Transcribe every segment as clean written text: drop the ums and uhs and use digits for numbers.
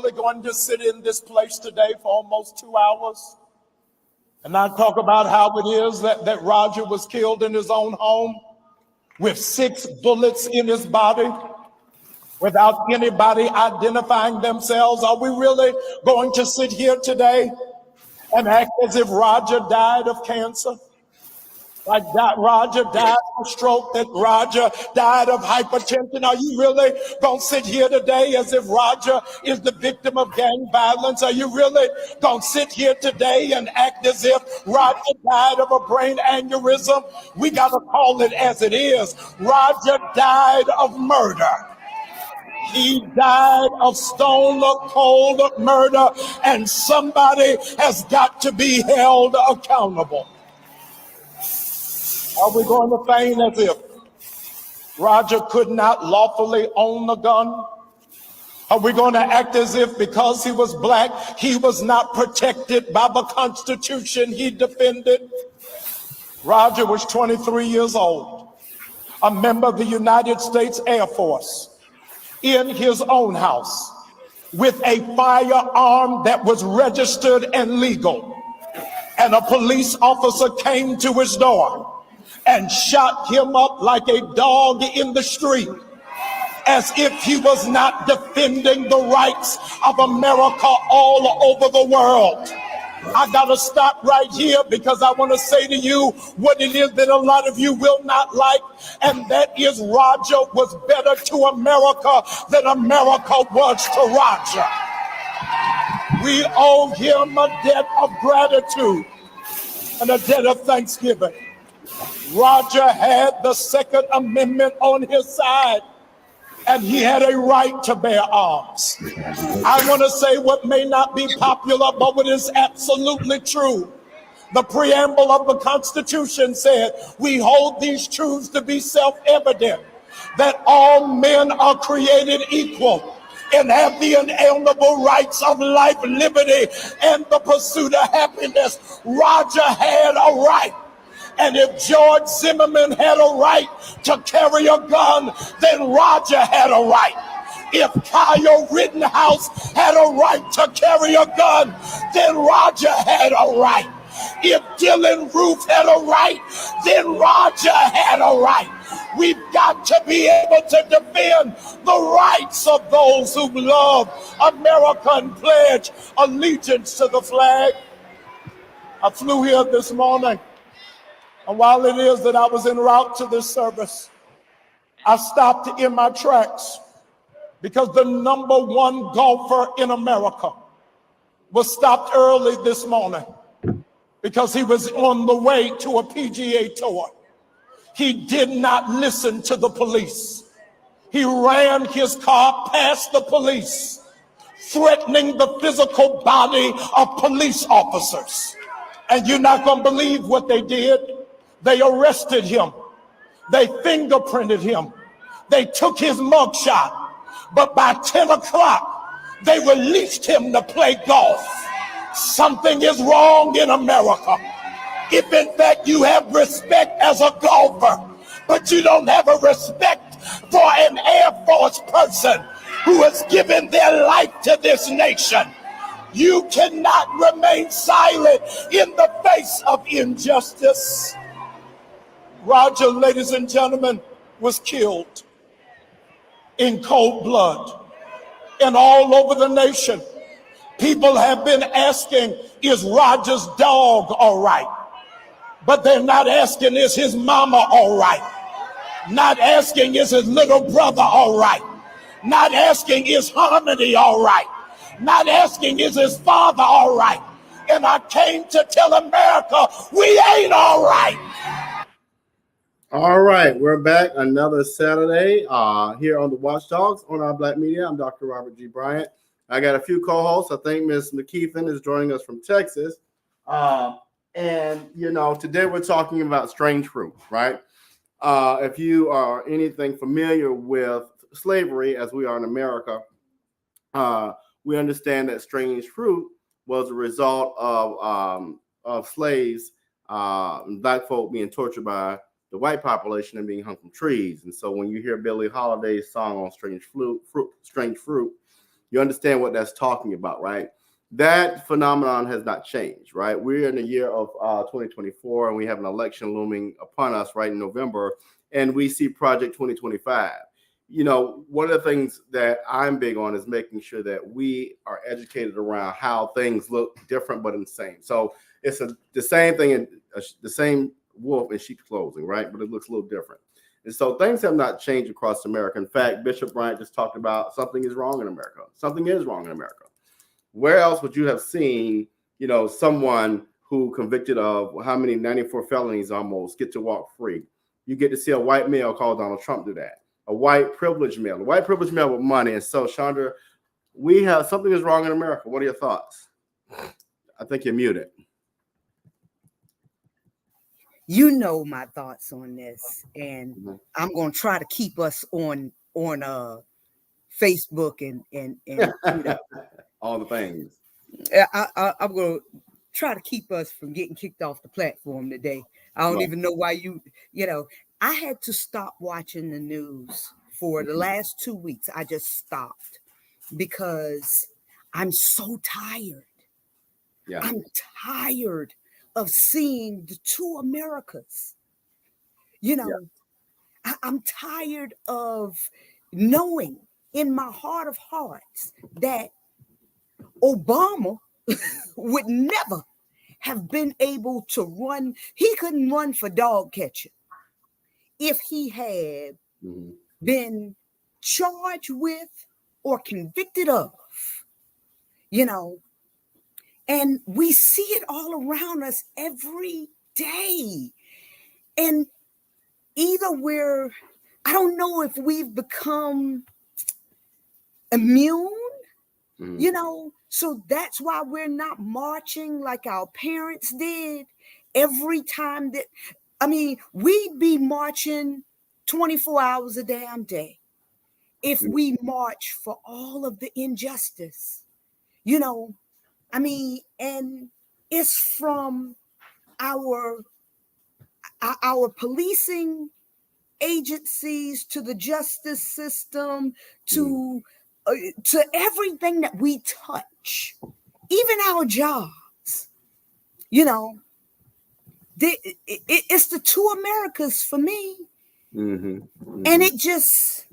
really going to sit in this place today for almost 2 hours and not talk about how it is that Roger was killed in his own home with 6 bullets in his body without anybody identifying themselves? Are we really going to sit here today and act as if Roger died of cancer? Like that Roger died of stroke, that Roger died of hypertension? Are you really going to sit here today as if Roger is the victim of gang violence? Are you really going to sit here today and act as if Roger died of a brain aneurysm? We got to call it as it is. Roger died of murder. He died of stone cold murder, and somebody has got to be held accountable. Are we going to feign as if Roger could not lawfully own a gun? Are we going to act as if because he was black, he was not protected by the Constitution he defended? Roger was 23 years old, a member of the United States Air Force, in his own house with a firearm that was registered and legal. And a police officer came to his door and shot him up like a dog in the street, as if he was not defending the rights of America all over the world. I gotta stop right here because I want to say to you what it is that a lot of you will not like, and that is Roger was better to America than America was to Roger. We owe him a debt of gratitude and a debt of thanksgiving. Roger had the Second Amendment on his side, and he had a right to bear arms. I want to say what may not be popular, but what is absolutely true. The preamble of the Constitution said, we hold these truths to be self-evident, that all men are created equal and have the inalienable rights of life, liberty, and the pursuit of happiness. Roger had a right. And if George Zimmerman had a right to carry a gun, then Roger had a right. If Kyle Rittenhouse had a right to carry a gun, then Roger had a right. If Dylan Roof had a right, then Roger had a right. We've got to be able to defend the rights of those who love America and pledge allegiance to the flag. I flew here this morning, and while it is that I was en route to this service, I stopped in my tracks because the #1 golfer in America was stopped early this morning because he was on the way to a PGA tour. He did not listen to the police. He ran his car past the police, threatening the physical body of police officers. And you're not going to believe what they did. They arrested him. They fingerprinted him. They took his mugshot. But by 10 o'clock, they released him to play golf. Something is wrong in America. If in fact you have respect as a golfer, but you don't have a respect for an Air Force person who has given their life to this nation, you cannot remain silent in the face of injustice. Roger, ladies and gentlemen, was killed in cold blood. And all over the nation, people have been asking, is Roger's dog all right? But they're not asking, is his mama all right? Not asking, is his little brother all right? Not asking, is Harmony all right? Not asking, is his father all right? And I came to tell America, we ain't all right. All right, we're back another Saturday here on the Watch Dawgz on our Black Media. I'm Dr. Robert G. Bryant. I got a few co-hosts. I think Ms. McKeithen is joining us from Texas. And, you know, today we're talking about strange fruit, right? If you are anything familiar with slavery, as we are in America, we understand that strange fruit was a result of slaves, black folk being tortured by the white population and being hung from trees. And so when you hear Billie Holiday's song on strange fruit, You understand what that's talking about, right? That phenomenon has not changed, right? We're in the year of 2024, and we have an election looming upon us right in November, and we see Project 2025. You know, one of the things that I'm big on is making sure that we are educated around how things look different but in the same. So it's the same thing in the same wolf in sheep's clothing, right? But it looks a little different. And so things have not changed across America. In fact, Bishop Bryant just talked about something is wrong in America. Something is wrong in America. Where else would you have seen, you know, someone who convicted of how many 94 felonies almost get to walk free? You get to see a white male call Donald Trump do that. A white privileged male with money. And so, Chandra, we have something is wrong in America. What are your thoughts? I think you're muted. You know my thoughts on this, and I'm going to try to keep us on Facebook and you know, all the things. I'm going to try to keep us from getting kicked off the platform today. I don't even know why you know, I had to stop watching the news for the last 2 weeks. I just stopped because I'm so tired. Yeah. I'm tired of seeing the two Americas. You know, I'm tired of knowing in my heart of hearts that Obama would never have been able to run. He couldn't run for dog catcher if he had been charged with or convicted of, you know. And we see it all around us every day. And either I don't know if we've become immune, you know, so that's why we're not marching like our parents did every time that, I mean, we'd be marching 24 hours a damn day if we march for all of the injustice, you know. I mean, and it's from our policing agencies to the justice system to everything that we touch, even our jobs. You know, it's the two Americas for me, and it just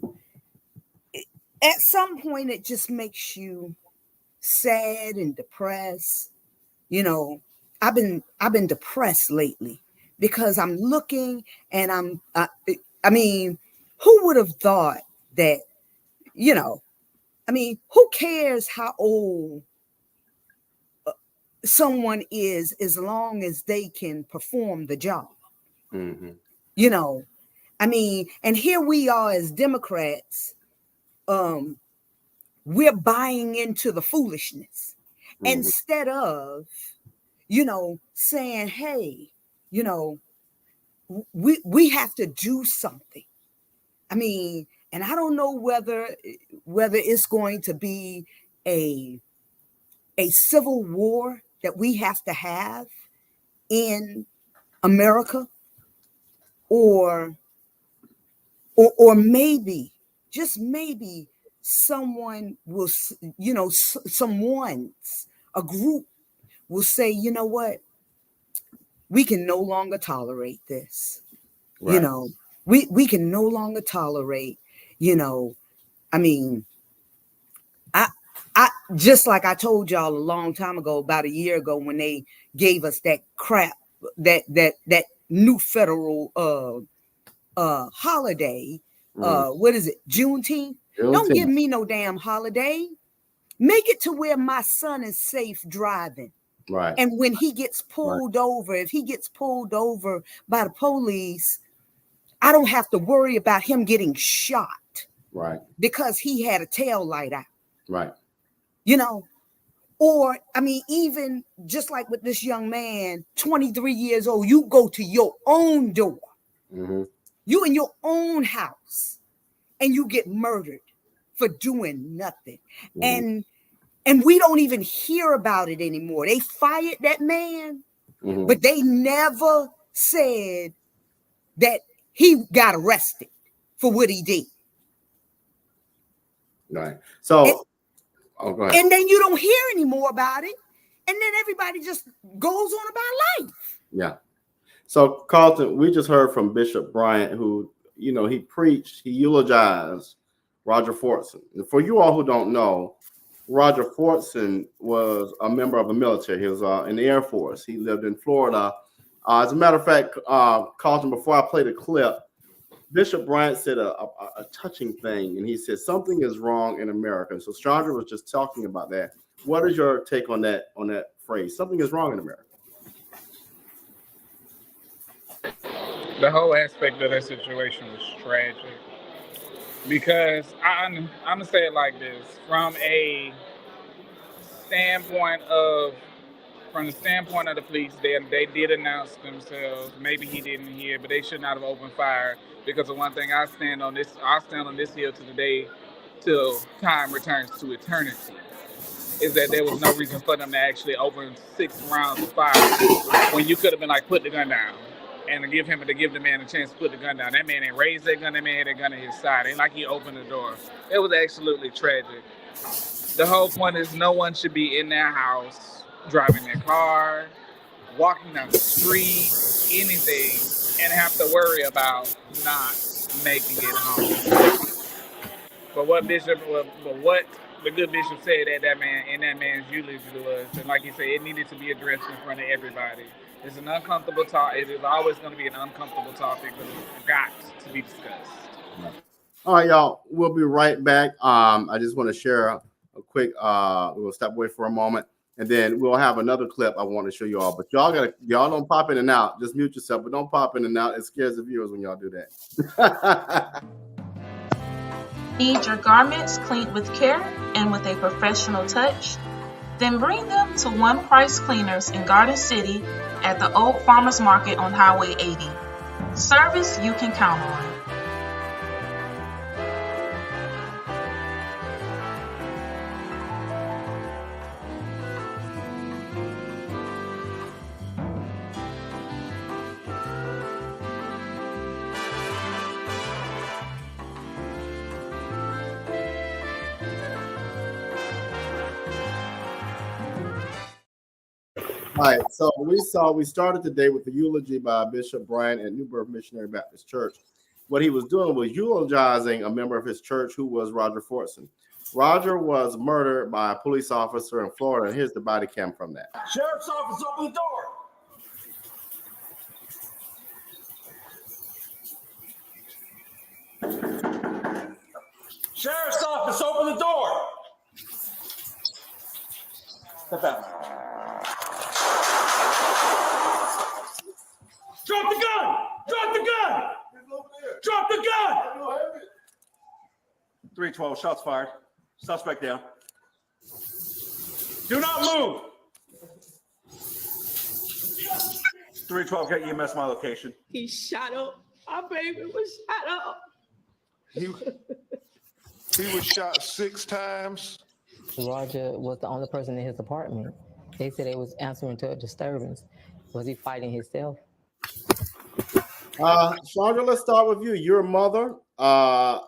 at some point it just makes you sad and depressed. You know, I've been depressed lately because I'm looking and I mean, who would have thought that, you know, I mean, who cares how old someone is as long as they can perform the job? You know, I mean, and here we are as Democrats, we're buying into the foolishness instead of, you know, saying, hey, you know, we have to do something. I mean, and I don't know whether it's going to be a civil war that we have to have in America, or maybe, just maybe, someone will, you know, a group will say, you know what, we can no longer tolerate this. Right. You know, we can no longer tolerate, you know, I mean, I just like I told y'all a long time ago, about a year ago, when they gave us that crap, that new federal holiday, what is it, Juneteenth? Don't give me no damn holiday. Make it to where my son is safe driving. Right. And when he gets pulled over, if he gets pulled over by the police, I don't have to worry about him getting shot. Right. Because he had a tail light out. Right. You know, or, I mean, even just like with this young man, 23 years old, you go to your own door. You in your own house, and you get murdered for doing nothing. And we don't even hear about it anymore. They fired that man, but they never said that he got arrested for what he did. Right. So Oh, go ahead. And then you don't hear any more about it. And then everybody just goes on about life. Yeah. So, Carlton, we just heard from Bishop Bryant, who, he preached, he eulogized Roger Fortson. And for you all who don't know, Roger Fortson was a member of the military. He was in the Air Force. He lived in Florida. As a matter of fact, Carlton, before I play the clip, Bishop Bryant said a touching thing, and he said something is wrong in America. So Chandra was just talking about that. What is your take on that phrase? Something is wrong in America. The whole aspect of that situation was tragic, because I'm gonna say it like this: from the standpoint of the police, they did announce themselves. Maybe he didn't hear, but they should not have opened fire, because the one thing I stand on this hill to the day till time returns to eternity, is that there was no reason for them to actually open 6 rounds of fire when you could have been like, put the gun down, and to give the man a chance to put the gun down. That man ain't raised that gun. That man had that gun at his side. Ain't like he opened the door. It was absolutely tragic. The whole point is no one should be in their house, driving their car, walking down the street, anything, and have to worry about not making it home. But what the good bishop said at that man's eulogy was, and like he said, it needed to be addressed in front of everybody. It's an uncomfortable topic. It is always going to be an uncomfortable topic, but it's got to be discussed. All right, y'all. We'll be right back. I just want to share a quick. We'll step away for a moment, and then we'll have another clip I want to show you all. But y'all don't pop in and out. Just mute yourself, but don't pop in and out. It scares the viewers when y'all do that. Need your garments cleaned with care and with a professional touch? Then bring them to One Price Cleaners in Garden City at the Old Farmers Market on Highway 80. Service you can count on. All right, so we started today with the eulogy by Bishop Bryant at New Birth Missionary Baptist Church. What he was doing was eulogizing a member of his church who was Roger Fortson. Roger was murdered by a police officer in Florida, and here's the body cam from that. Sheriff's office, open the door. Sheriff's office, open the door. Step out. Drop the gun! Drop the gun! Drop the gun! 312, shots fired. Suspect down. Do not move! 312, get EMS my location. He shot up. Our baby was shot up. He was shot 6 times. Roger was the only person in his apartment. They said they was answering to a disturbance. Was he fighting himself? Chandra, let's start with you. You're a mother. Wow.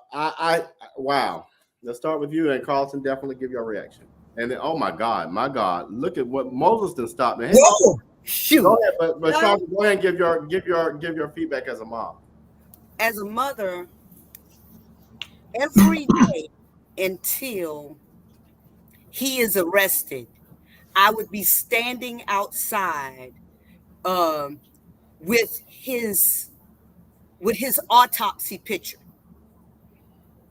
Let's start with you, and Carlton, definitely give your reaction. And then, oh my God, look at what Moses done stopped. Whoa, shoot. Go ahead, but Chandra, go ahead and give your feedback as a mom. As a mother, every day until he is arrested, I would be standing outside with his autopsy picture,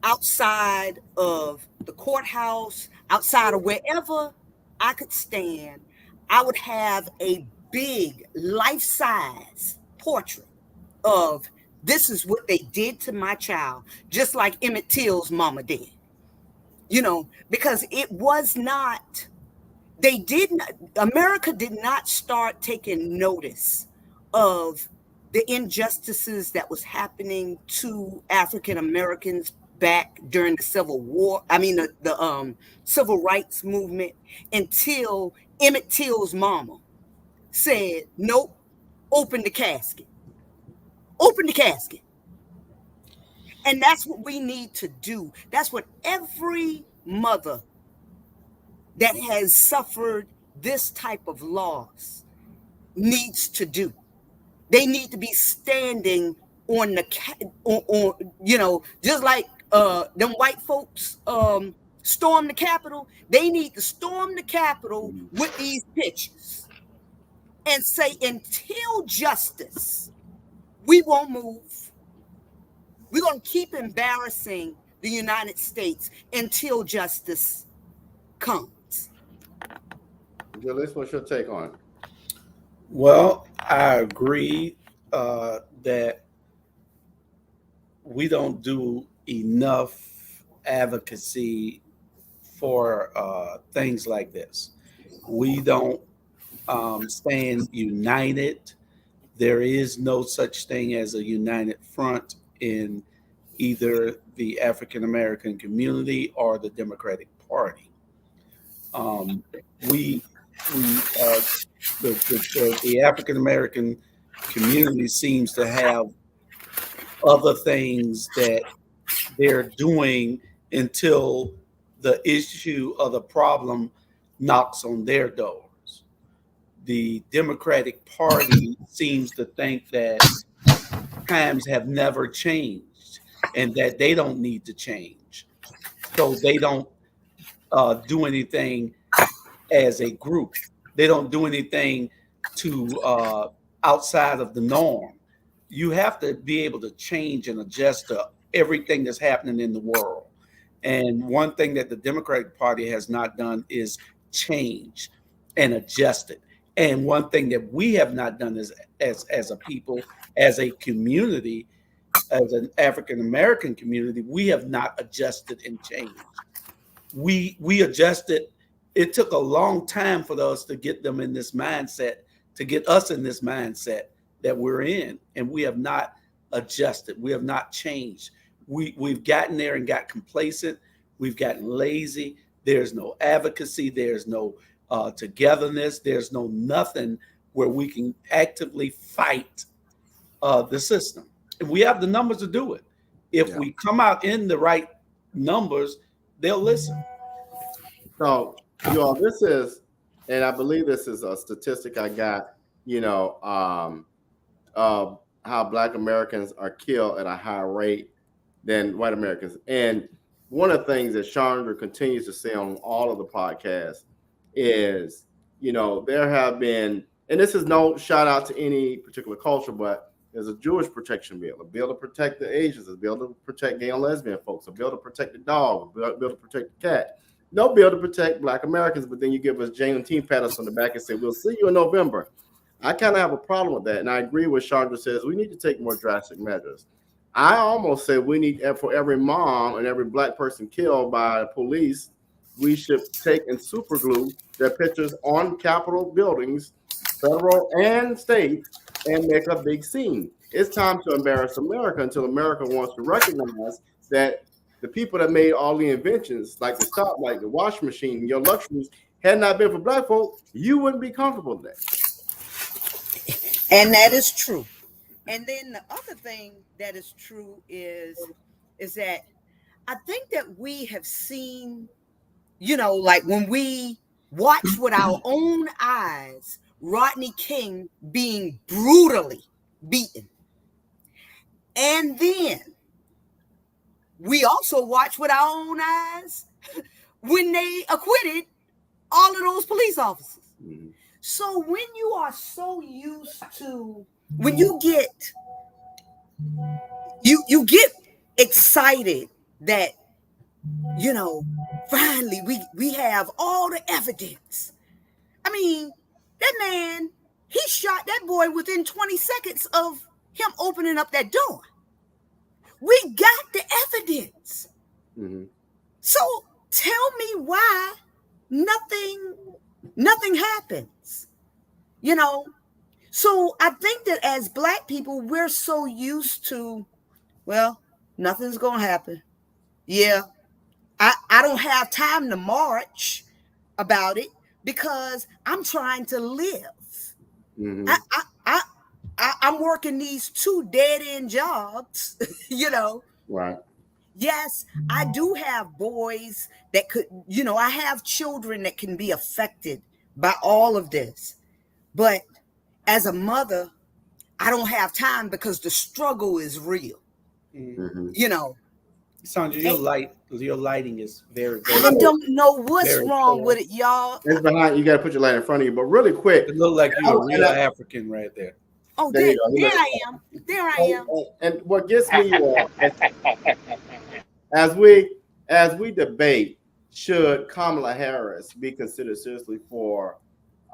outside of the courthouse, outside of wherever I could stand. I would have a big life-size portrait of this is what they did to my child, just like Emmett Till's mama did. Because it was not, America did not start taking notice of the injustices that was happening to African Americans back during the Civil War. The Civil Rights Movement, until Emmett Till's mama said, nope, open the casket. Open the casket. And that's what we need to do. That's what every mother that has suffered this type of loss needs to do. They need to be standing on the just like them white folks storm the Capitol. They need to storm the Capitol with these pictures and say, until justice, we won't move. We're going to keep embarrassing the United States until justice comes. Julius, what's your take on it? Well, I agree that we don't do enough advocacy for things like this. We don't stand united. There is no such thing as a united front in either the African American community or the Democratic Party. The African American community seems to have other things that they're doing until the issue or the problem knocks on their doors. The Democratic Party seems to think that times have never changed and that they don't need to change. So they don't do anything as a group. They don't do anything to outside of the norm. You have to be able to change and adjust to everything that's happening in the world. And one thing that the Democratic Party has not done is change and adjust it. And one thing that we have not done is, as a people, as a community, as an African American community, we have not adjusted and changed. We adjusted. It took a long time for us to get them in this mindset, to get us in this mindset that we're in, and we have not adjusted. We have not changed. We've gotten there and got complacent. We've gotten lazy. There's no advocacy. There's no togetherness. There's no nothing where we can actively fight the system. And we have the numbers to do it. If we come out in the right numbers, they'll listen. So, you all, this is, and I believe this is a statistic I got, how Black Americans are killed at a higher rate than white Americans. And one of the things that Chandra continues to say on all of the podcasts is, there have been, and this is no shout out to any particular culture, but there's a Jewish protection bill, a bill to protect the Asians, a bill to protect gay and lesbian folks, a bill to protect the dog, a bill to protect the cat. No bill to protect Black Americans, but then you give us Juneteenth pat on the back and say, we'll see you in November. I kind of have a problem with that. And I agree with Chandra says, we need to take more drastic measures. I almost say we need, for every mom and every Black person killed by police, we should take and super glue their pictures on Capitol buildings, federal and state, and make a big scene. It's time to embarrass America until America wants to recognize that the people that made all the inventions, like the stoplight, the washing machine, your luxuries, had not been for Black folk, you wouldn't be comfortable today. And that is true. And then the other thing that is true is that I think that we have seen, like when we watch with our own eyes, Rodney King being brutally beaten. And then we also watch with our own eyes when they acquitted all of those police officers. Mm-hmm. So when you are so used to, when you get excited that, finally we have all the evidence. I mean, that man, he shot that boy within 20 seconds of him opening up that door. We got the evidence. Mm-hmm. So tell me why nothing happens. So I think that as Black people, we're so used to, well, nothing's gonna happen. Yeah, I don't have time to march about it because I'm trying to live. Mm-hmm. I'm working these 2 dead-end jobs, Right. Yes, I do have boys that could, I have children that can be affected by all of this. But as a mother, I don't have time because the struggle is real. Mhm. Sandra, your lighting is very, very I don't know what's very wrong poor. with it, y'all. It's behind. You got to put your light in front of you. But really quick, It looked like you're a real and African right there. Oh, there there, you go. there I am. There I am. And what gets me as we debate, should Kamala Harris be considered seriously for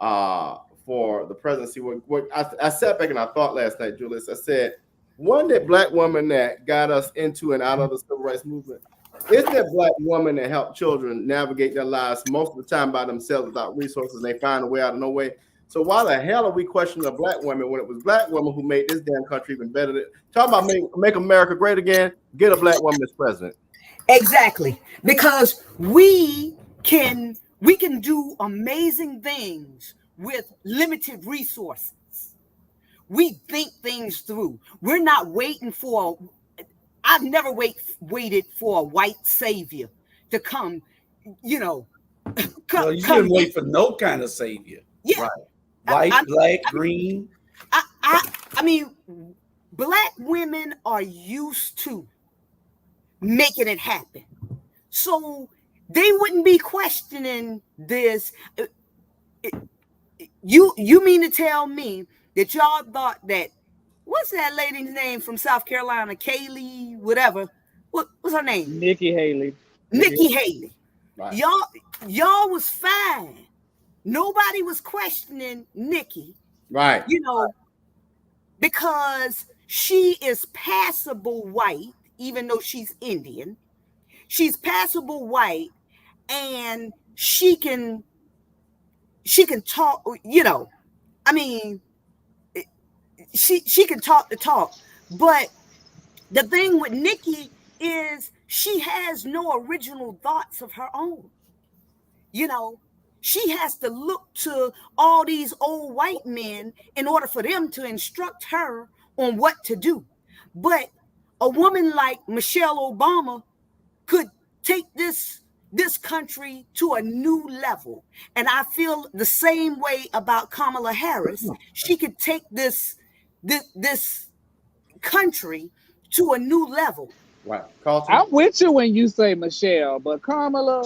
the presidency? What I sat back and I thought last night, Julius. I said, one that black woman that got us into and out of the civil rights movement. Isn't that black woman that helped children navigate their lives most of the time by themselves without resources? They find a way out of no way. So why the hell are we questioning a black woman when it was black women who made this damn country even better? Talk about make America great again. Get a black woman as president. Exactly, because we can do amazing things with limited resources. We think things through. We're not waiting for. I've never waited for a white savior to come. Well, you shouldn't wait for no kind of savior. Yeah. Right. White, black, green. I mean, black women are used to making it happen. So they wouldn't be questioning this. You mean to tell me that y'all thought that, what's that lady's name from South Carolina, Kaylee, whatever? What's her name? Nikki Haley. Nikki Haley. Right. Y'all was fine. Nobody was questioning Nikki. Right. Because she is passable white, even though she's Indian. She's passable white, and she can talk, I mean, she can talk the talk. But the thing with Nikki is she has no original thoughts of her own. She has to look to all these old white men in order for them to instruct her on what to do. But a woman like Michelle Obama could take this country to a new level. And I feel the same way about Kamala Harris. She could take this country to a new level. Right. Carlton? I'm with you when you say Michelle, but Kamala,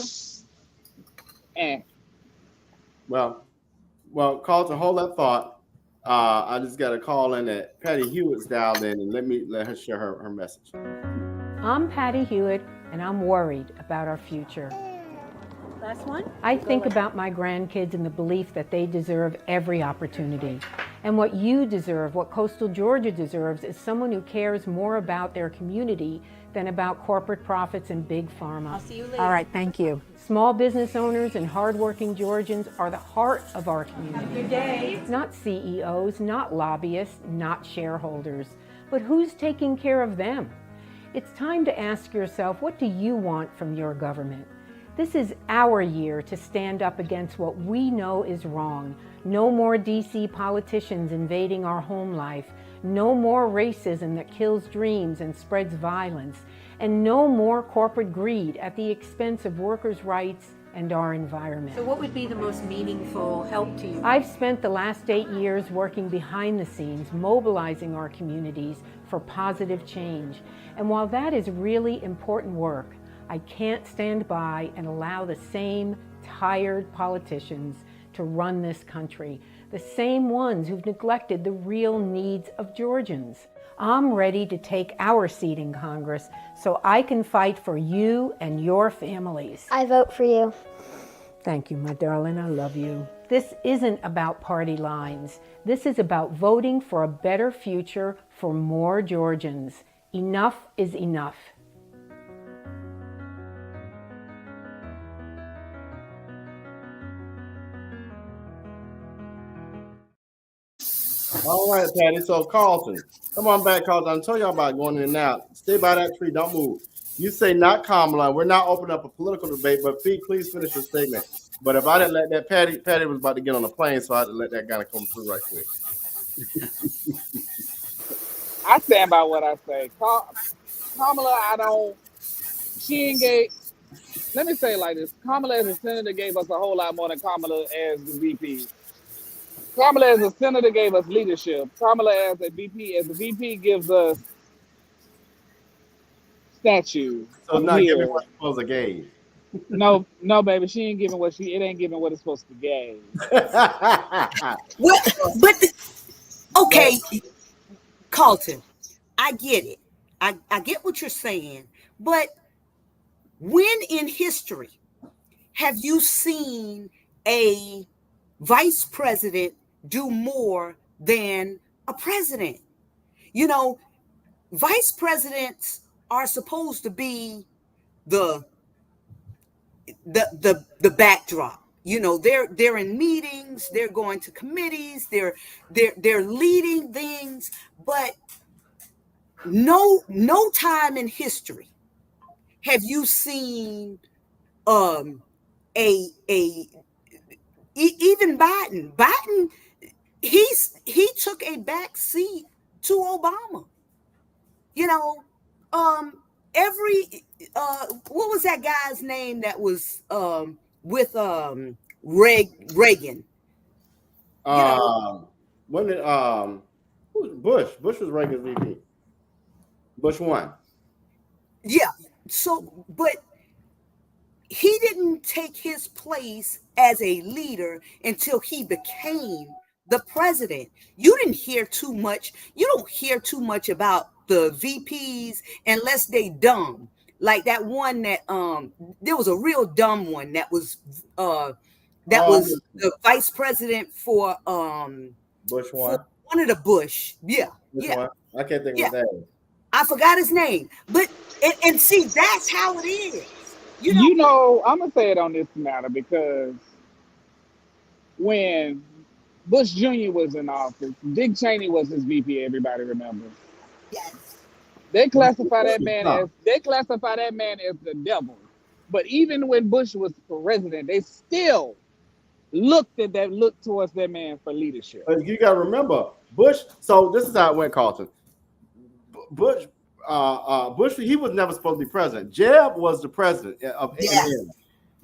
Well, Carlton, hold that thought. I just got a call in that Patty Hewitt's dialed in, and let her share her message. I'm Patty Hewitt, and I'm worried about our future. Last one. I think about my grandkids and the belief that they deserve every opportunity. And what you deserve, what coastal Georgia deserves, is someone who cares more about their community than about corporate profits and big pharma. I'll see you later. All right, thank you. Small business owners and hardworking Georgians are the heart of our community. Have a good day. Not CEOs, not lobbyists, not shareholders, but who's taking care of them? It's time to ask yourself, what do you want from your government? This is our year to stand up against what we know is wrong. No more DC politicians invading our home life. No more racism that kills dreams and spreads violence. And no more corporate greed at the expense of workers' rights and our environment. So what would be the most meaningful help to you? I've spent the last 8 years working behind the scenes, mobilizing our communities for positive change. And while that is really important work, I can't stand by and allow the same tired politicians to run this country, the same ones who've neglected the real needs of Georgians. I'm ready to take our seat in Congress so I can fight for you and your families. I vote for you. Thank you, my darling. I love you. This isn't about party lines. This is about voting for a better future for more Georgians. Enough is enough. All right, Patty. So, Carlton, come on back, Carlton. I told y'all about going in and out. Stay by that tree. Don't move. You say not Kamala. We're not opening up a political debate, but please finish your statement. But if I didn't let that, Patty was about to get on the plane, so I had to let that guy come through right quick. I stand by what I say. Kamala, she ain't gave. Let me say it like this: Kamala as a senator gave us a whole lot more than Kamala as the VP. Kamala as a senator gave us leadership. Kamala as a VP gives us statue. So it's I'm not giving here. what supposed to gave. No, no, baby, she ain't giving what she. It ain't giving what it's supposed to give. Well, okay, Carlton, I get it. I get what you're saying, but when in history have you seen a vice president do more than a president? You know, vice presidents are supposed to be the backdrop. You know, they're in meetings, they're going to committees, they're leading things, but no time in history have you seen even Biden he took a back seat to Obama. You know, every what was that guy's name that was with Reagan? When did who was Bush? Bush was Reagan's VP. Bush won. Yeah. So, but he didn't take his place as a leader until he became the president. You didn't hear too much. You don't hear too much about the VPs unless they dumb. Like that one that there was a real dumb one that was the vice president for Bush one. One of the Bush. Yeah. Which yeah. one? I can't think of his name. I forgot his name. But and see, that's how it is. You know, I'm gonna say it on this matter because when Bush Jr. was in office, Dick Cheney was his VP. Everybody remembers. Yes. They classify that man as the devil. But even when Bush was president, they still looked towards that man for leadership. But you got to remember, Bush. So this is how it went, Carlton. Bush, he was never supposed to be president. Jeb was the president of Indiana,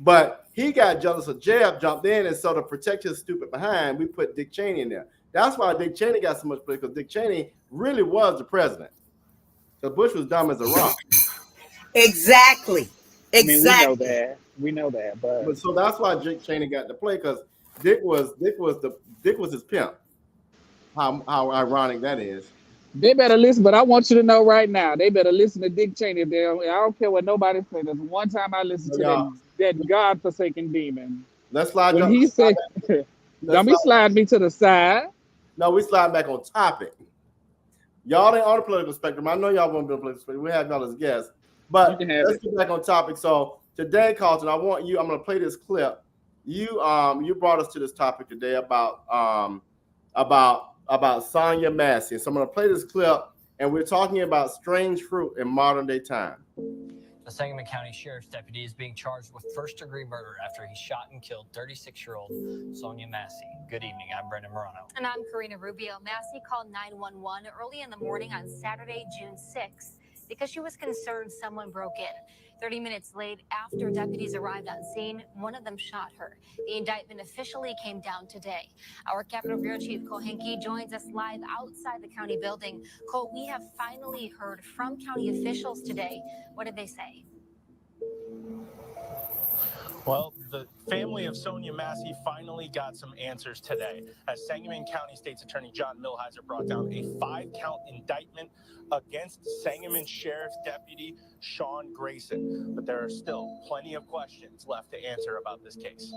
but he got jealous of Jeb, jumped in, and so to protect his stupid behind, we put Dick Cheney in there. That's why Dick Cheney got so much play, because Dick Cheney really was the president. So Bush was dumb as a rock. Exactly. I mean, we know that, but so that's why Dick Cheney got to play, because Dick was his pimp. How ironic that is. They better listen, but I want you to know right now, they better listen to Dick Cheney. I don't care what nobody says. There's one time I listened to that God-forsaken demon. Let's slide. When he said, "Don't be sliding me to the side." No, we slide back on topic. Y'all ain't on the political spectrum. I know y'all won't be on the political spectrum. We have y'all as guests, but let's get back on topic. So today, Carlton, I'm going to play this clip. You brought us to this topic today about Sonya Massey. So I'm going to play this clip, and we're talking about strange fruit in modern day time. The Sangamon County Sheriff's deputy is being charged with first-degree murder after he shot and killed 36-year-old Sonya Massey. Good evening. I'm Brendan Morano. And I'm Karina Rubio. Massey called 911 early in the morning on Saturday, June 6th, because she was concerned someone broke in. 30 minutes late, after deputies arrived on scene, one of them shot her. The indictment officially came down today. Our Capitol Bureau Chief Cole Henke joins us live outside the county building. Cole, we have finally heard from county officials today. What did they say? Well, the family of Sonya Massey finally got some answers today as Sangamon County State's Attorney John Milhiser brought down a 5-count indictment against Sangamon Sheriff's Deputy Sean Grayson. But there are still plenty of questions left to answer about this case.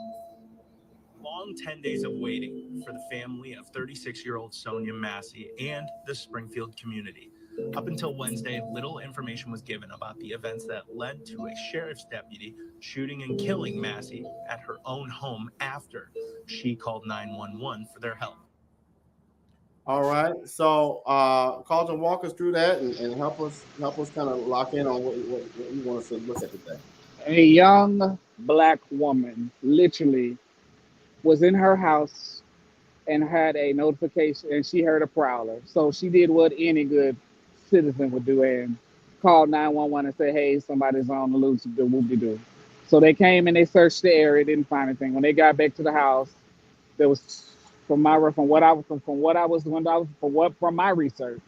Long 10 days of waiting for the family of 36-year-old Sonya Massey and the Springfield community. Up until Wednesday, little information was given about the events that led to a sheriff's deputy shooting and killing Massey at her own home after she called 911 for their help. All right, so Carlton, walk us through that and help us kind of lock in on what you want us to look at today. A young black woman literally was in her house and had a notification, and she heard a prowler. So she did what any good citizen would do and called 911 and said, "Hey, somebody's on the loose, the whoop-de-doo." So they came and they searched the area, didn't find anything. When they got back to the house, there was from my from my research,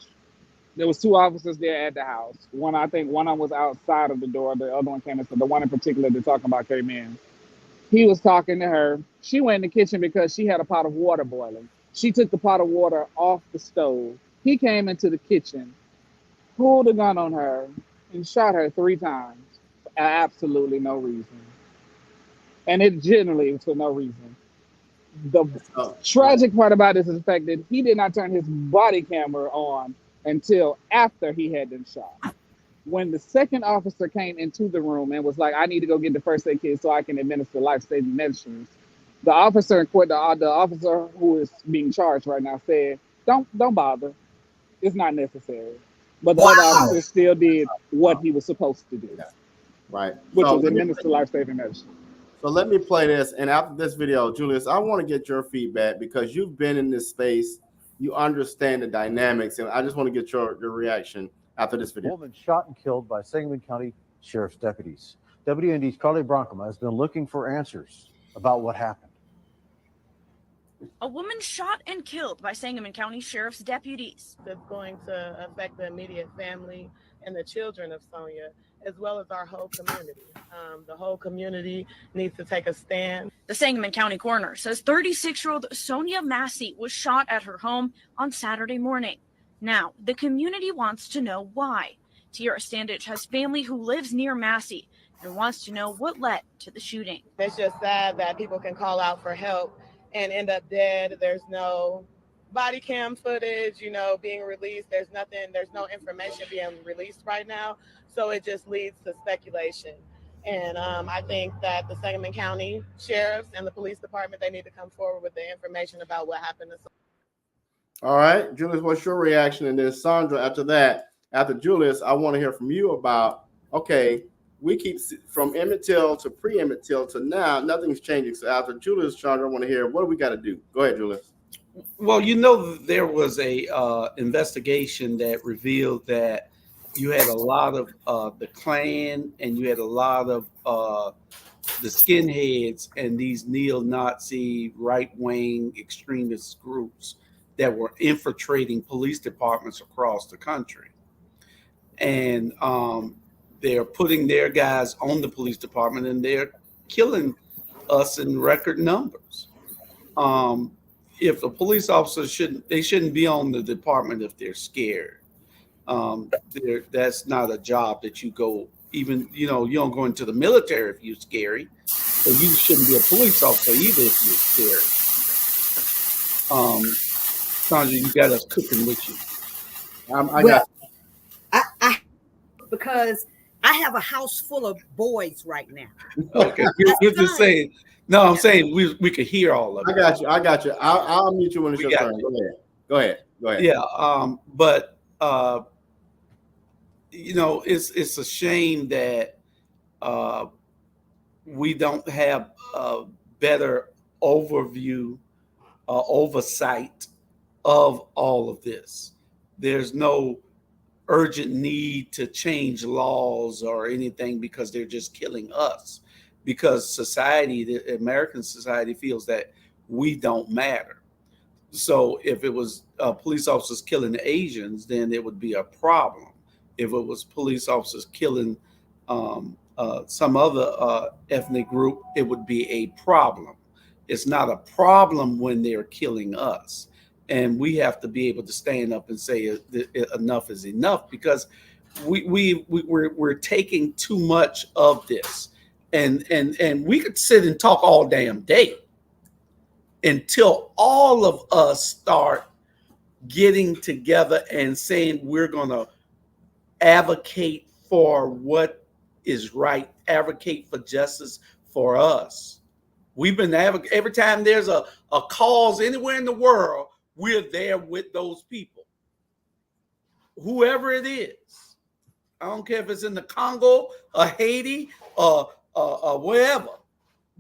there was two officers there at the house. One, I think one of them was outside of the door. The other one came in. So the one in particular they're talking about came in. He was talking to her. She went in the kitchen because she had a pot of water boiling. She took the pot of water off the stove. He came into the kitchen, pulled a gun on her, and shot her 3 times for absolutely no reason. And it generally was for no reason. The tragic part about this is the fact that he did not turn his body camera on until after he had been shot. When the second officer came into the room and was like, "I need to go get the first aid kit so I can administer life-saving medicines," the officer in court, the officer who is being charged right now, said, "Don't bother. It's not necessary." But the other officer still did what he was supposed to do, Right. which So was administer life-saving medicine. So let me play this. And after this video, Julius, I want to get your feedback because you've been in this space. You understand the dynamics. And I just want to get your reaction after this video. Woman shot and killed by Sangamon County Sheriff's deputies. WND's Carly Bronkema has been looking for answers about what happened. A woman shot and killed by Sangamon County Sheriff's deputies. That's going to affect the immediate family and the children of Sonya, as well as our whole community. The whole community needs to take a stand. The Sangamon County coroner says 36-year-old Sonya Massey was shot at her home on Saturday morning. Now, the community wants to know why. Tiara Standage has family who lives near Massey and wants to know what led to the shooting. It's just sad that people can call out for help and end up dead. There's no body cam footage, being released. There's no information being released right now. So it just leads to speculation. And I think that the Sangamon County sheriffs and the police department, they need to come forward with the information about what happened to Sonya. All right, Julius, what's your reaction? And then Sandra, after Julius, I want to hear from you about, okay, we keep from Emmett Till to pre-Emmett Till to now, nothing's changing. So after Julius, Chandra, I want to hear, what do we got to do? Go ahead, Julius. Well, there was a investigation that revealed that you had a lot of the Klan and you had a lot of the skinheads and these neo-Nazi right-wing extremist groups that were infiltrating police departments across the country. And they're putting their guys on the police department and they're killing us in record numbers. If a police officer shouldn't be on the department if they're scared. That's not a job that you go, even, you don't go into the military if you're scary. So you shouldn't be a police officer either if you're scared. Sandra, you got us cooking with you. Because I have a house full of boys right now. Okay, you're just saying. No, I'm saying we could hear all of it. I got you. I'll mute you when it's your turn. Go ahead. Yeah, but it's a shame that we don't have a better overview, oversight of all of this. There's no urgent need to change laws or anything because they're just killing us. Because the American society feels that we don't matter. So if it was police officers killing Asians, then it would be a problem. If it was police officers killing some other ethnic group, it would be a problem. It's not a problem when they're killing us. And we have to be able to stand up and say enough is enough, because we're taking too much of this. And we could sit and talk all damn day until all of us start getting together and saying we're going to advocate for what is right, advocate for justice for us. We've been advocating. Every time there's a cause anywhere in the world, we're there with those people, whoever it is. I don't care if it's in the Congo or Haiti or wherever,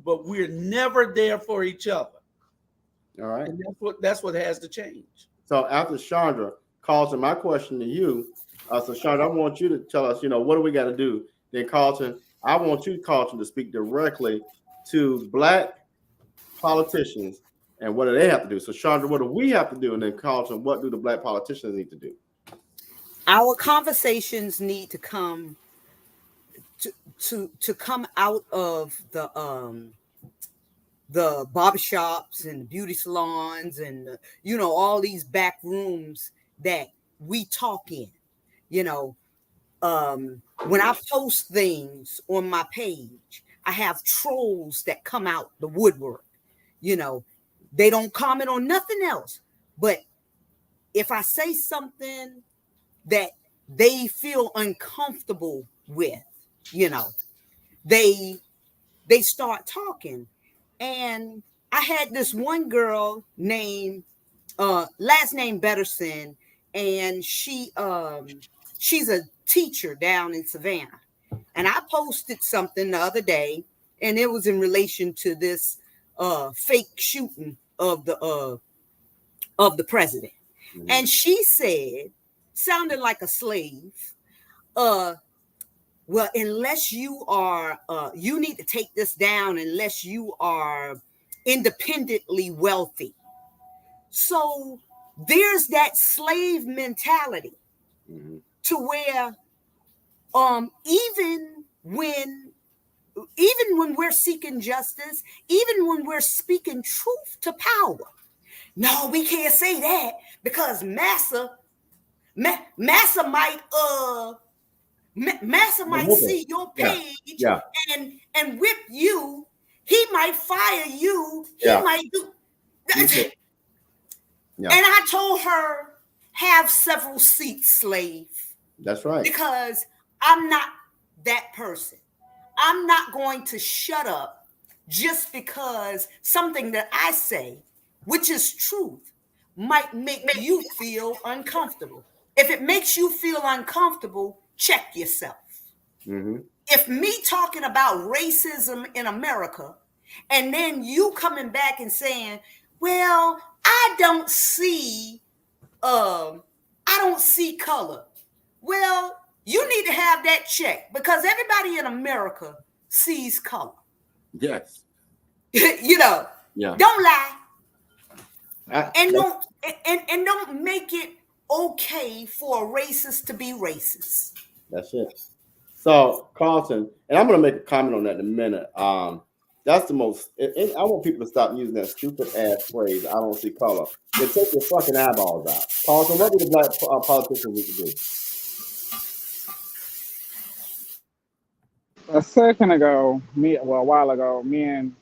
but we're never there for each other. All right. And that's what has to change. So after Chandra calls, and my question to you, So Sean, I want you to tell us, what do we got to do? Then Carlton, I want you, Carlton, to speak directly to Black politicians and what do they have to do? So Chandra, what do we have to do? And then Carlton, what do the Black politicians need to do? Our conversations need to come to come out of the barbershops and the beauty salons and all these back rooms that we talk in. When I post things on my page, I have trolls that come out the woodwork. They don't comment on nothing else. But if I say something that they feel uncomfortable with, they start talking. And I had this one girl named last name Betterson, and she's a teacher down in Savannah. And I posted something the other day, and it was in relation to this fake shooting of the president. Mm-hmm. And she said, sounded like a slave, well, unless you are, you need to take this down unless you are independently wealthy. So there's that slave mentality to where even when we're seeking justice, even when we're speaking truth to power, no, we can't say that because Massa might see your page and whip you. He might fire you. He might do. And I told her, have several seats, slave. That's right. Because I'm not that person. I'm not going to shut up just because something that I say, which is truth, might make you feel uncomfortable. If it makes you feel uncomfortable, check yourself. Mm-hmm. If me talking about racism in America, and then you coming back and saying, well, I don't see color. Well, you need to have that checked because everybody in America sees color. Yes. Don't lie. And don't make it okay for a racist to be racist. That's it. So, Carlton, and I'm going to make a comment on that in a minute. That's the most, I want people to stop using that stupid ass phrase, I don't see color. Then take your fucking eyeballs out. Carlton, what do the Black politicians need to do? A while ago, me and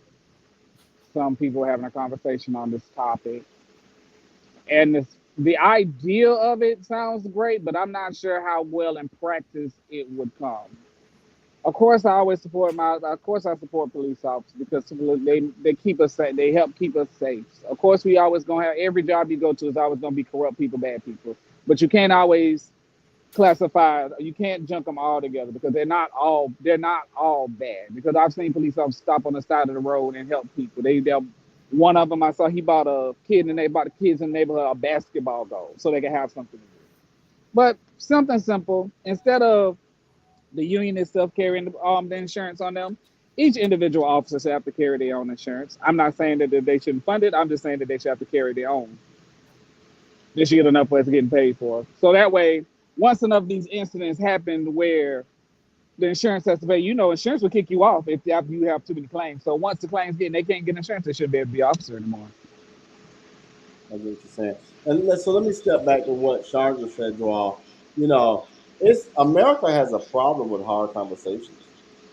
some people were having a conversation on this topic. And the idea of it sounds great, but I'm not sure how well in practice it would come. Of course, I support police officers because they keep us safe. They help keep us safe. Of course, we always gonna have every job you go to is always gonna be corrupt people, bad people. But you can't always classify. You can't junk them all together because they're not all bad. Because I've seen police officers stop on the side of the road and help people. One of them I saw, he bought kids in the neighborhood a basketball goal so they can have something to do. But something simple, instead of the union itself carrying the insurance on them, each individual officer should have to carry their own insurance. I'm not saying that they shouldn't fund it. I'm just saying that they should have to carry their own. They should get enough for it's getting paid for. So that way, once enough of these incidents happen where the insurance has to pay, insurance will kick you off if you have too many claims. So once the claims get and they can't get insurance, they shouldn't be able to be officer anymore. I get what you're saying. And so let me step back to what Chandra said, Joel. America has a problem with hard conversations.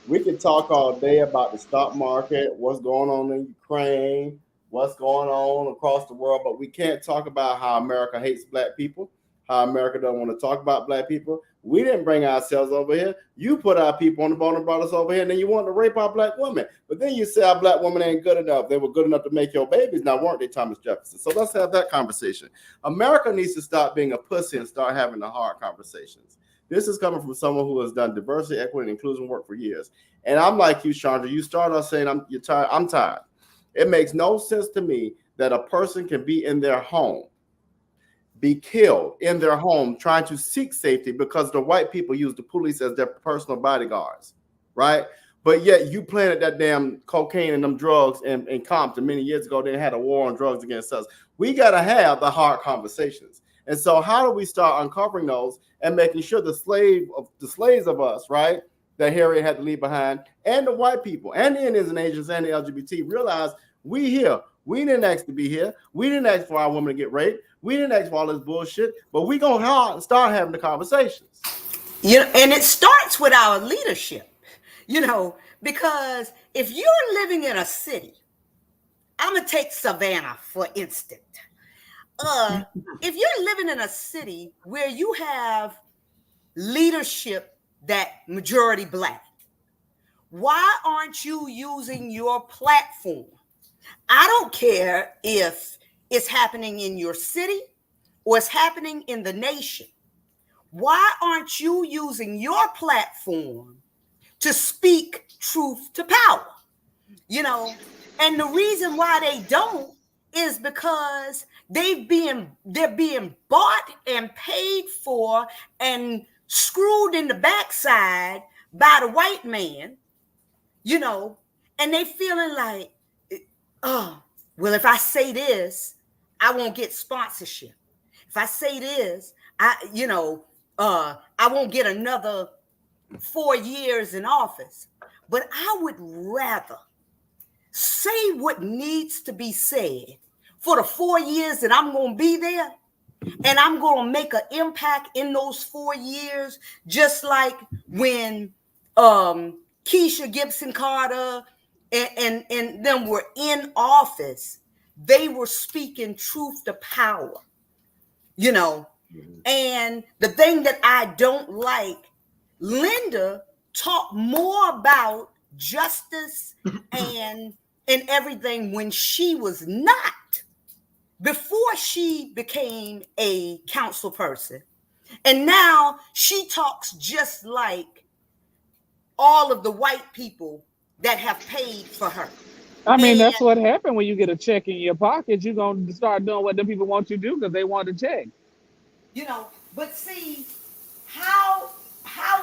We can talk all day about the stock market, what's going on in Ukraine, what's going on across the world, but we can't talk about how America hates Black people, how America doesn't want to talk about Black people. We didn't bring ourselves over here. You put our people on the boat and brought us over here, and then you want to rape our Black women. But then you say our Black women ain't good enough. They were good enough to make your babies. Now, weren't they, Thomas Jefferson? So let's have that conversation. America needs to stop being a pussy and start having the hard conversations. This is coming from someone who has done diversity, equity, and inclusion work for years. And I'm like you, Chandra. You start off saying, you're tired. I'm tired. It makes no sense to me that a person can be in their home, be killed in their home trying to seek safety because the white people use the police as their personal bodyguards, right? But yet you planted that damn cocaine and them drugs in Compton many years ago. They had a war on drugs against us. We got to have the hard conversations. And so how do we start uncovering those and making sure the slaves of us, right, that Harriet had to leave behind, and the white people and the Indians and Asians and the LGBT realize we here. We didn't ask to be here. We didn't ask for our women to get raped. We didn't ask for all this bullshit, but we gonna start having the conversations. You know, and it starts with our leadership, you know, because if you're living in a city, I'm gonna take Savannah for instance. If you're living in a city where you have leadership that majority Black, why aren't you using your platform? I don't care if it's happening in your city or it's happening in the nation. Why aren't you using your platform to speak truth to power? You know, and the reason why they don't is because they're being bought and paid for and screwed in the backside by the white man, you know, and they feeling like, oh, well, if I say this, I won't get sponsorship. If I say this, I won't get another 4 years in office. But I would rather say what needs to be said for the 4 years that I'm going to be there, and I'm going to make an impact in those 4 years, just like when Keisha Gibson Carter and them were in office. They were speaking truth to power, you know. And the thing that I don't like, Linda talked more about justice and everything when she was not, before she became a council person. And now she talks just like all of the white people that have paid for her. I mean, that's what happened when you get a check in your pocket. You're going to start doing what the people want you to do because they want a check. You know, but see, how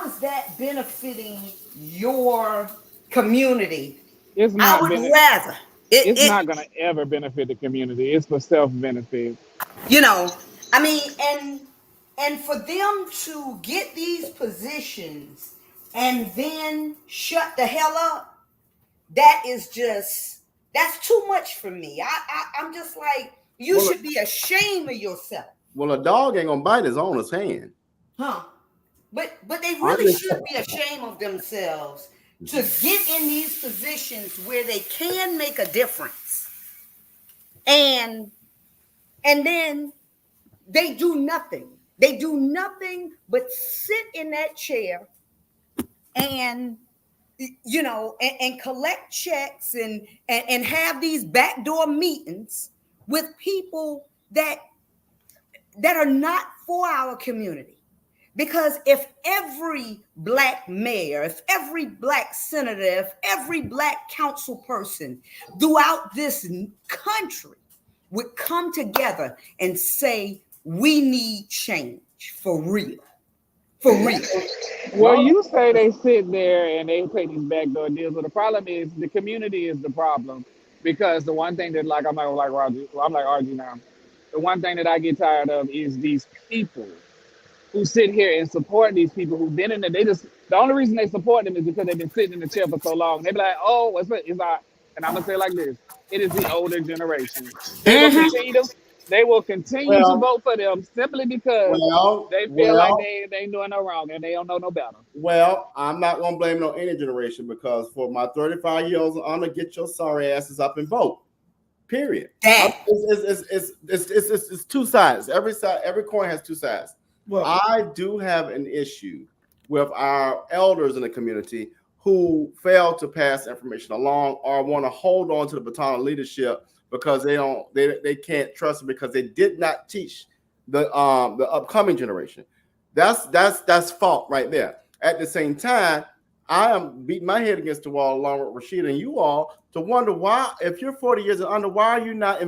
is that benefiting your community? It's not. I would rather. It's not going to ever benefit the community. It's for self-benefit. You know, I mean, and for them to get these positions and then shut the hell up, that's too much for me. I'm just like, you should be ashamed of yourself. Well, a dog ain't gonna bite his owner's hand. Huh. But they really should be ashamed of themselves to get in these positions where they can make a difference. And then they do nothing. They do nothing but sit in that chair and, you know, and collect checks and have these backdoor meetings with people that are not for our community. Because if every Black mayor, if every Black senator, if every Black council person throughout this country would come together and say, we need change for real. For real. Well, you say they sit there and they play these backdoor deals, but the problem is the community is the problem. Because the one thing that, like, I'm like Roger, well, I'm like RG now. The one thing that I get tired of is these people who sit here and support these people who've been in there. The only reason they support them is because they've been sitting in the chair for so long. They be like, oh, what's it? It's our, and I'm gonna say it like this: it is the older generation. They will continue to vote for them simply because they feel like they ain't doing no wrong and they don't know no better. Well, I'm not gonna blame it on any generation, because for my 35 years, I'm gonna get your sorry asses up and vote. Period. It's two sides. Every coin has two sides. Well, I do have an issue with our elders in the community who fail to pass information along or want to hold on to the baton of leadership because they can't trust it because they did not teach the upcoming generation. That's fault right there. At the same time, I am beating my head against the wall along with Rashida and you all to wonder why, if you're 40 years and under, why are you not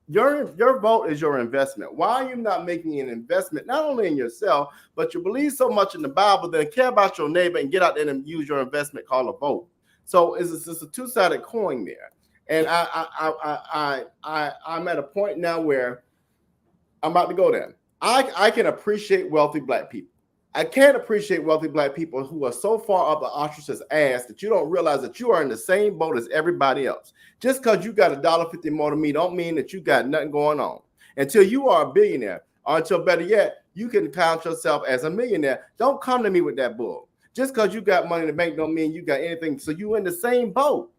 your vote is your investment. Why are you not making an investment not only in yourself, but you believe so much in the Bible that care about your neighbor and get out there and use your investment called a vote? So it's a two-sided coin there. And I'm at a point now where I'm about to go there. I can appreciate wealthy black people. I can't appreciate wealthy black people who are so far up the ostrich ass that you don't realize that you are in the same boat as everybody else. Just because you got $1.50 more than me don't mean that you got nothing going on. Until you are a billionaire, or until better yet, you can count yourself as a millionaire. Don't come to me with that bull. Just because you got money in the bank don't mean you got anything. So you in the same boat.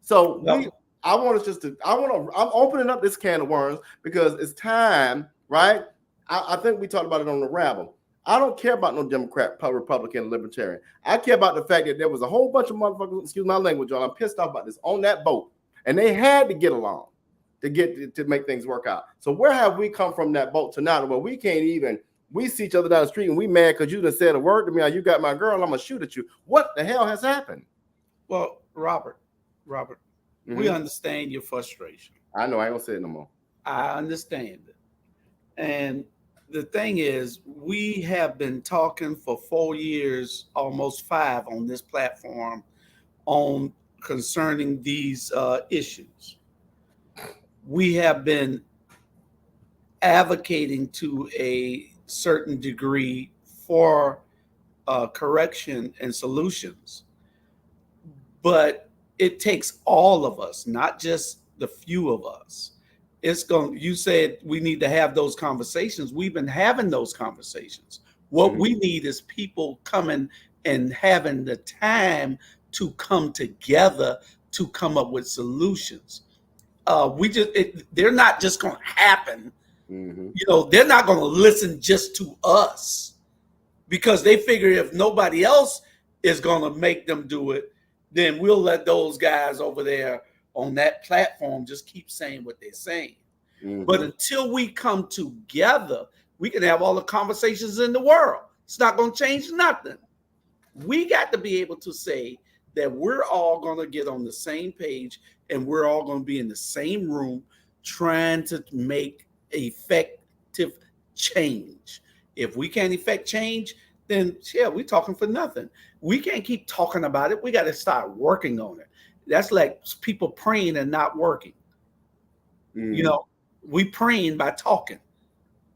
So I'm opening up this can of worms because it's time, right? I think we talked about it on the Rabble. I don't care about no Democrat, Republican, Libertarian. I care about the fact that there was a whole bunch of motherfuckers, excuse my language, y'all, I'm pissed off about this, on that boat. And they had to get along to make things work out. So where have we come from that boat to now where we can't even, we see each other down the street and we mad because you done said a word to me or you got my girl, I'm going to shoot at you. What the hell has happened? Well, Robert, we understand your frustration. I know, I ain't going to say it no more. I understand it. And the thing is, we have been talking for 4 years, almost 5 on this platform on concerning these issues. We have been advocating to a certain degree for correction and solutions. But it takes all of us, not just the few of us. You said we need to have those conversations. We've been having those conversations. What we need is people coming and having the time to come together to come up with solutions. They're not just going to happen. They're not going to listen just to us because they figure if nobody else is going to make them do it, then we'll let those guys over there on that platform just keep saying what they're saying. But until we come together, we can have all the conversations in the world. It's not going to change nothing. We got to be able to say that we're all going to get on the same page and we're all going to be in the same room trying to make effective change. If we can't effect change, then we're talking for nothing. We can't keep talking about it. We got to start working on it. That's like people praying and not working. We praying by talking,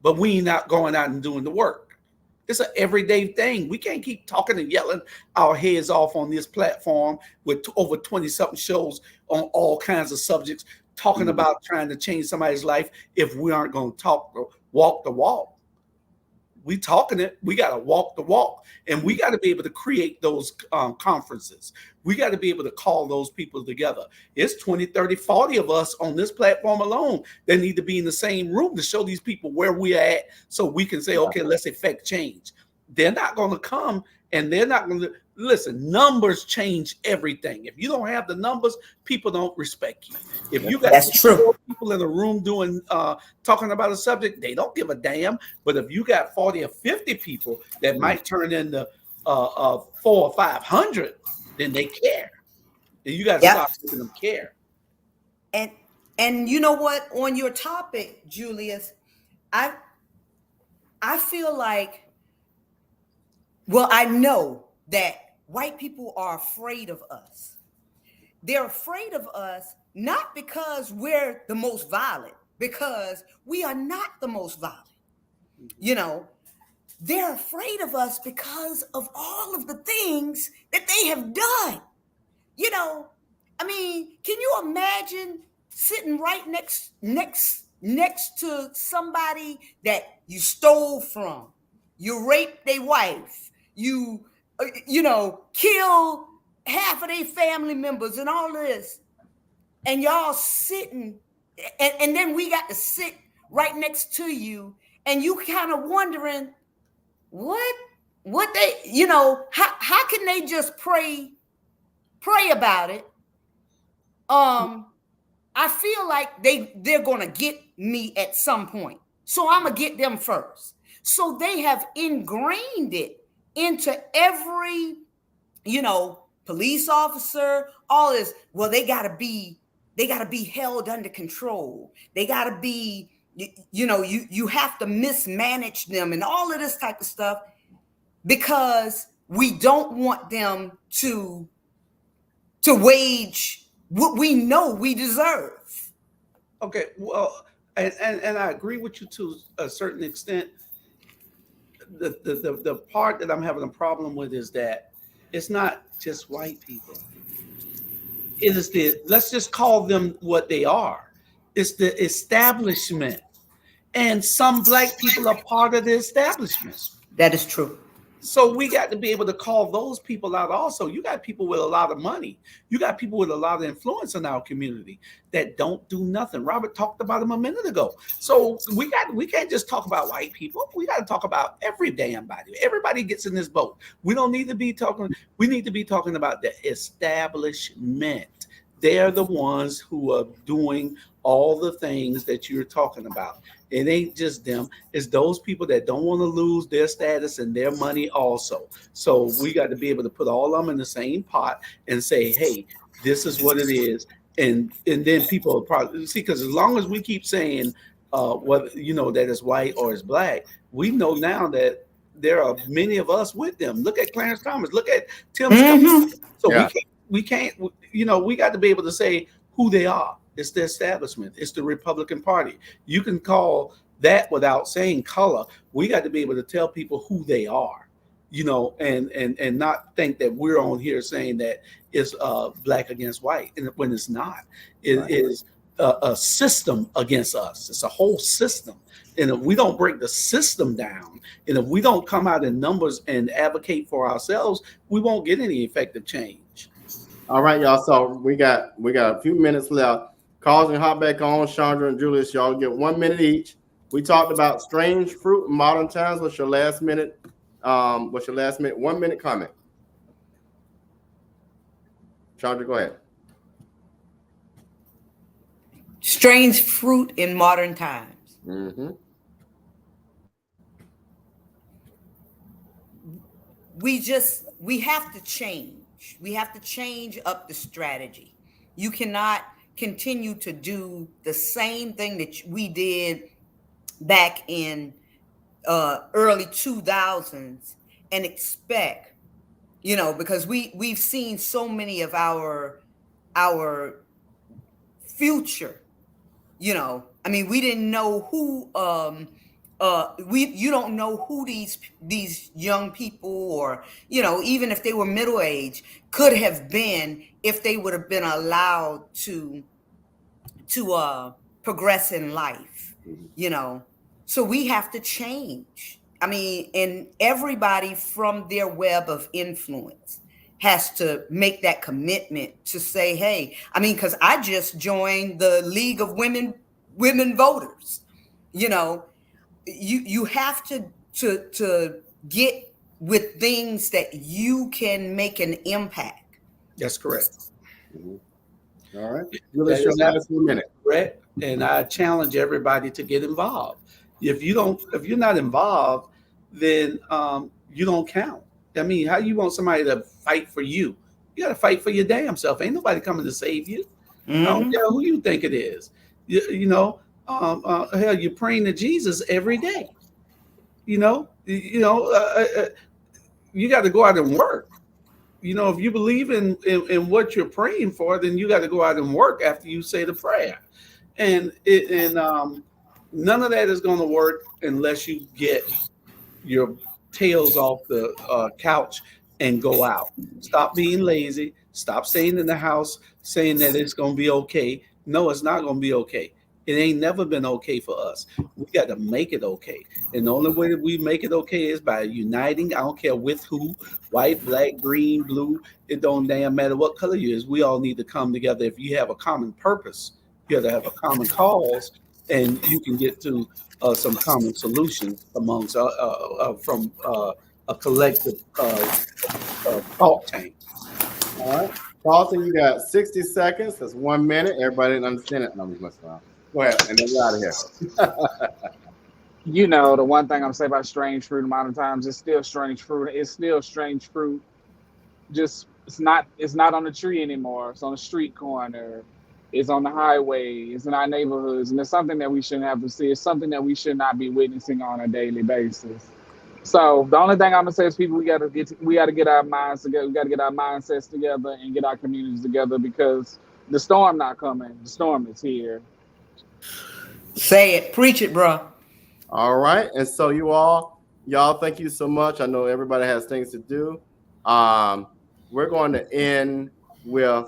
but we not going out and doing the work. It's an everyday thing. We can't keep talking and yelling our heads off on this platform with over 20-something shows on all kinds of subjects, talking about trying to change somebody's life if we aren't going to walk the walk. We talking it. We got to walk the walk, and we got to be able to create those conferences. We got to be able to call those people together. It's 20, 30, 40 of us on this platform alone that need to be in the same room to show these people where we are at so we can say, okay, let's effect change. They're not going to come and they're not going to listen. Numbers change everything. If you don't have the numbers, people don't respect you. If you got people in a room doing talking about a subject, they don't give a damn. But if you got 40 or 50 people that might turn into 400 or 500, then they care. And you got to stop making them care. And you know what? On your topic, Julius, I feel like, well, I know that white people are afraid of us. They're afraid of us not because we're the most violent, because we are not the most violent. They're afraid of us because of all of the things that they have done. Can you imagine sitting right next to somebody that you stole from, you raped their wife, you kill half of their family members and all this, and y'all sitting, and then we got to sit right next to you, and you kind of wondering what they, how can they just pray about it? I feel like they're gonna get me at some point, so I'm gonna get them first. So they have ingrained it into every, police officer, all this. Well, they gotta be They got to be held under control. They got to be, you have to mismanage them and all of this type of stuff, because we don't want them to wage what we know we deserve. Okay, well, and I agree with you to a certain extent. The part that I'm having a problem with is that it's not just white people. It is let's just call them what they are. It's the establishment. And some black people are part of the establishment. That is true. So we got to be able to call those people out also. You got people with a lot of money. You got people with a lot of influence in our community that don't do nothing. Robert talked about them a minute ago. So we can't just talk about white people. We got to talk about every damn body. Everybody gets in this boat. We don't need to be talking. We need to be talking about the establishment. They're the ones who are doing all the things that you're talking about. It ain't just them. It's those people that don't want to lose their status and their money also. So we got to be able to put all of them in the same pot and say, hey, this is what it is. And then people will probably see, because as long as we keep saying whether that it's white or it's black, we know now that there are many of us with them. Look at Clarence Thomas. Look at Tim Scott. So Yeah. we can't, we got to be able to say who they are. It's the establishment. It's the Republican Party. You can call that without saying color. We got to be able to tell people who they are, and not think that we're on here saying that it's black against white, and when it's not. It is a system against us. It's a whole system. And if we don't break the system down, and if we don't come out in numbers and advocate for ourselves, we won't get any effective change. All right, y'all. So we got a few minutes left. Calls and hop back on. Chandra and Julius, y'all get 1 minute each. We talked about strange fruit in modern times. What's your last minute? 1 minute comment? Chandra, go ahead. Strange fruit in modern times. Mm-hmm. We have to change. We have to change up the strategy. You cannot continue to do the same thing that we did back in early 2000s and expect, because we've seen so many of our future, we didn't know who you don't know who these young people, or even if they were middle age, could have been if they would have been allowed to progress in life. So we have to change. And everybody from their web of influence has to make that commitment to say, hey, because I just joined the League of Women Voters. You have to get with things that you can make an impact. That's correct. Mm-hmm. All right. Julius, your last minute. Correct. And I challenge everybody to get involved. If you're not involved, then you don't count. How you want somebody to fight for you? You got to fight for your damn self. Ain't nobody coming to save you. Mm-hmm. I don't care who you think it is. Hell, you're praying to Jesus every day. You got to go out and work. If you believe in what you're praying for, then you got to go out and work after you say the prayer. And none of that is going to work unless you get your tails off the couch and go out. Stop being lazy. Stop staying in the house saying that it's going to be okay. No, it's not going to be okay. It ain't never been okay for us. We got to make it okay. And the only way that we make it okay is by uniting. I don't care with who, white, black, green, blue. It don't damn matter what color you is. We all need to come together. If you have a common purpose, you have to have a common cause, and you can get to some common solutions amongst from a collective thought tank. All right. Carlton, you got 60 seconds. That's 1 minute. Everybody didn't understand it. No, I'm just messing around. Go ahead, and then we're out of here. The one thing I'm saying about strange fruit in modern times, it's still strange fruit. It's still strange fruit. Just it's not on the tree anymore. It's on the street corner. It's on the highway. It's in our neighborhoods, and it's something that we shouldn't have to see. It's something that we should not be witnessing on a daily basis. So the only thing I'm gonna say is, people, we gotta get our minds together. We gotta get our mindsets together and get our communities together, because the storm not coming. The storm is here. Say it, preach it, bro. All right, and so y'all, thank you so much. I know everybody has things to do. We're going to end with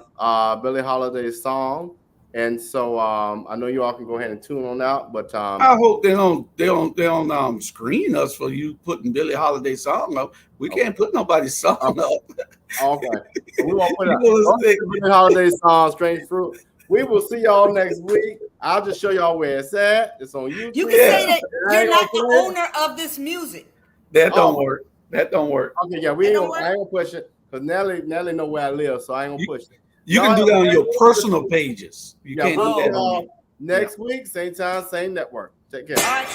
Billie Holiday's song, and so I know you all can go ahead and tune on out. But I hope they don't screen us for you putting Billie Holiday's song up. We can't put nobody's song up. Okay, we won't put Billie Holiday's song, "Strange Fruit." We will see y'all next week. I'll just show y'all where it's at. It's on YouTube. You can say that you're not the owner of this music. That don't work. That don't work. Okay, yeah, I ain't gonna push it, because Nelly know where I live, so I ain't gonna push it. You can do that on your personal pages. You can't do that on next week, same time, same network. Take care. All right,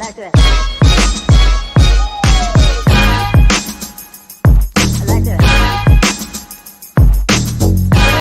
like that.